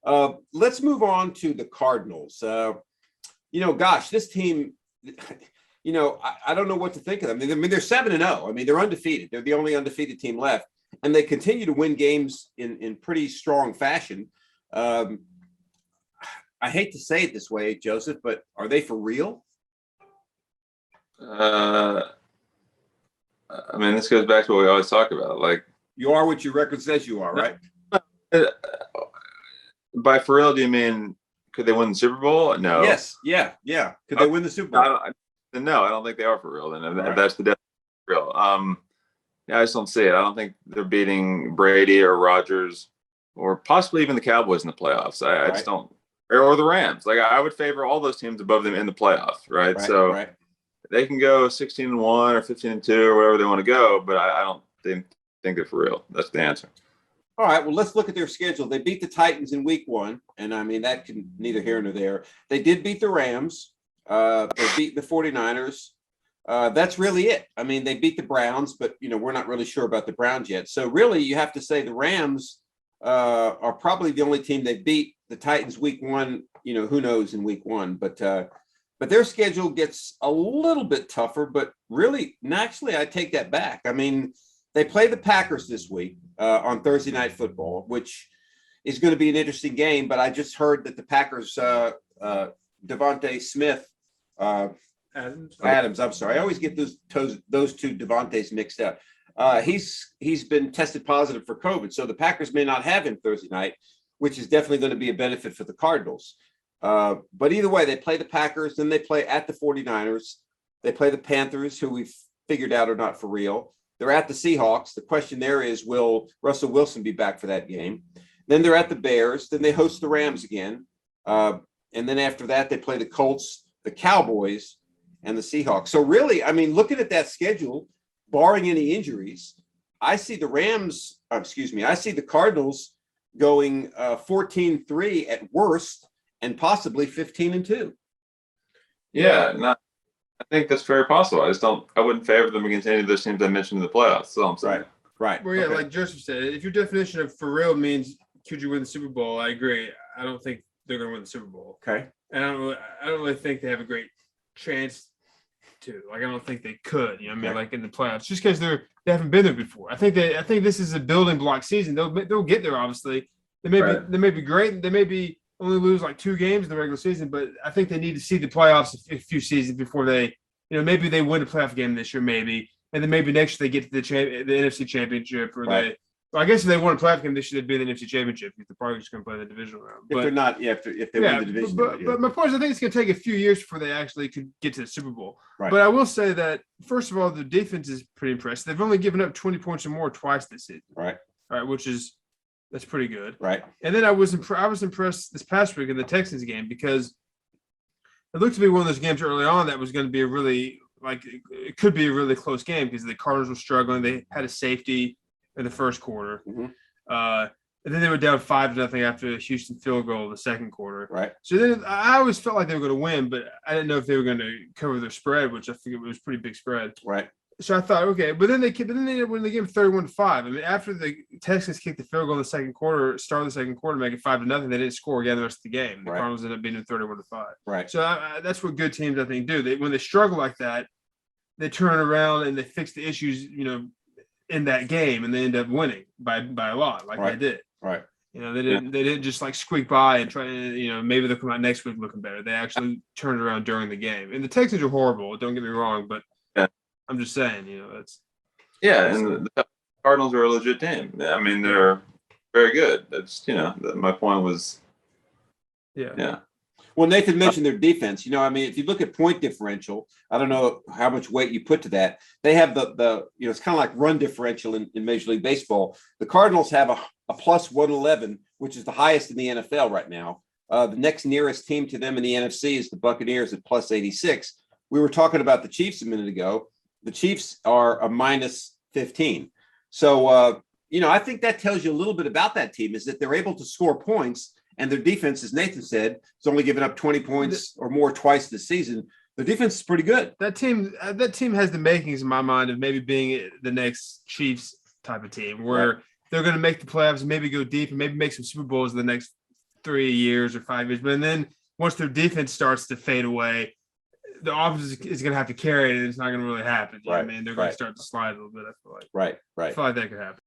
Let's move on to the Cardinals. Gosh, this team, I don't know what to think of them. I mean, they're 7-0. I mean, they're undefeated. They're the only undefeated team left, and they continue to win games in pretty strong fashion. I hate to say it this way, Joseph, but are they for real? I mean, this goes back to what we always talk about. Like, you are what your record says you are, right? By for real, do you mean could they win the Super Bowl? No. Yes. Yeah. Could they win the Super Bowl? No, I don't think they are for real. Then Right. That's the definition of real. Yeah, I just don't see it. I don't think they're beating Brady or Rodgers or possibly even the Cowboys in the playoffs. I just don't. Or the Rams. Like, I would favor all those teams above them in the playoffs, right? So they can go 16-1 or 15-2 or whatever they want to go, but I don't think they're for real. That's the answer. All right, well, let's look at their schedule. They beat the Titans in week 1, and I mean, that can neither here nor there. They did beat the Rams. They beat the 49ers. That's really it. I mean, they beat the Browns, but, we're not really sure about the Browns yet. So really, you have to say the Rams are probably the only team they beat. The Titans week 1, who knows in week 1, but their schedule gets a little bit tougher, but really, naturally, I take that back. I mean, they play the Packers this week on Thursday Night Football, which is going to be an interesting game, but I just heard that the Packers, Devontae Smith, Adams, I'm sorry. I always get those two Devontaes mixed up. He's been tested positive for COVID, so the Packers may not have him Thursday night, which is definitely going to be a benefit for the Cardinals. But either way, they play the Packers, then they play at the 49ers. They play the Panthers, who we've figured out are not for real. They're at the Seahawks. The question there is, will Russell Wilson be back for that game? Then they're at the Bears. Then they host the Rams again. And then after that, they play the Colts, the Cowboys, and the Seahawks. So really, I mean, looking at that schedule, barring any injuries, I see the Cardinals going 14-3 at worst and possibly 15-2. Yeah, I think that's very possible. I wouldn't favor them against any of those teams I mentioned in the playoffs. That's all I'm saying. Right. Well, yeah, like Joseph said, if your definition of for real means could you win the Super Bowl, I agree. I don't think they're going to win the Super Bowl. Okay. And I don't really think they have a great chance to. Like, I don't think they could. Like in the playoffs, just because they haven't been there before. I think this is a building block season. They'll get there. Obviously, they may be great. They may be only lose like 2 games in the regular season, but I think they need to see the playoffs a few seasons before they, maybe they win a playoff game this year, maybe, and then maybe next year they get to the NFC Championship, or I guess if they won a playoff game this year, they'd be in the NFC Championship because they're probably just going to play the divisional round. If they're not, if they win the division. But my point is, I think it's going to take a few years before they actually could get to the Super Bowl. Right. But I will say that, first of all, the defense is pretty impressive. They've only given up 20 points or more twice this season. Right. That's pretty good. Right. And then I was impressed this past week in the Texans game because it looked to be one of those games early on that was going to be it could be a really close game because the Cardinals were struggling. They had a safety in the first quarter. Mm-hmm. And then they were down 5-0 after a Houston field goal in the second quarter. Right. So then I always felt like they were going to win, but I didn't know if they were going to cover their spread, which I think it was a pretty big spread. Right. So I thought, okay, but then they win the game 31-5. I mean, after the Texans kicked the field goal in the second quarter, start of the second quarter, make it 5-0, they didn't score again the rest of the game. The Cardinals ended up beating 31-5. Right. So that's what good teams, I think, do. When they struggle like that, they turn around and they fix the issues, in that game, and they end up winning by a lot, like they did. Right. They didn't just like squeak by and try. Maybe they'll come out next week looking better. They actually turned around during the game. And the Texans are horrible. Don't get me wrong, but I'm just saying, that's. Yeah, and the Cardinals are a legit team. I mean, they're very good. That's my point was. Yeah. Well, Nathan mentioned their defense. If you look at point differential, I don't know how much weight you put to that. They have the it's kind of like run differential in Major League Baseball. The Cardinals have a plus 111, which is the highest in the NFL right now. The next nearest team to them in the NFC is the Buccaneers at plus 86. We were talking about the Chiefs a minute ago. The Chiefs are a minus 15. So, I think that tells you a little bit about that team is that they're able to score points. And their defense, as Nathan said, has only given up 20 points or more twice this season. Their defense is pretty good. That team has the makings in my mind of maybe being the next Chiefs type of team where they're going to make the playoffs and maybe go deep and maybe make some Super Bowls in the next 3 years or 5 years. But then once their defense starts to fade away, the offense is going to have to carry it, and it's not going to really happen. You know what I mean? They're going to start to slide a little bit, I feel like. Right. I feel like that could happen.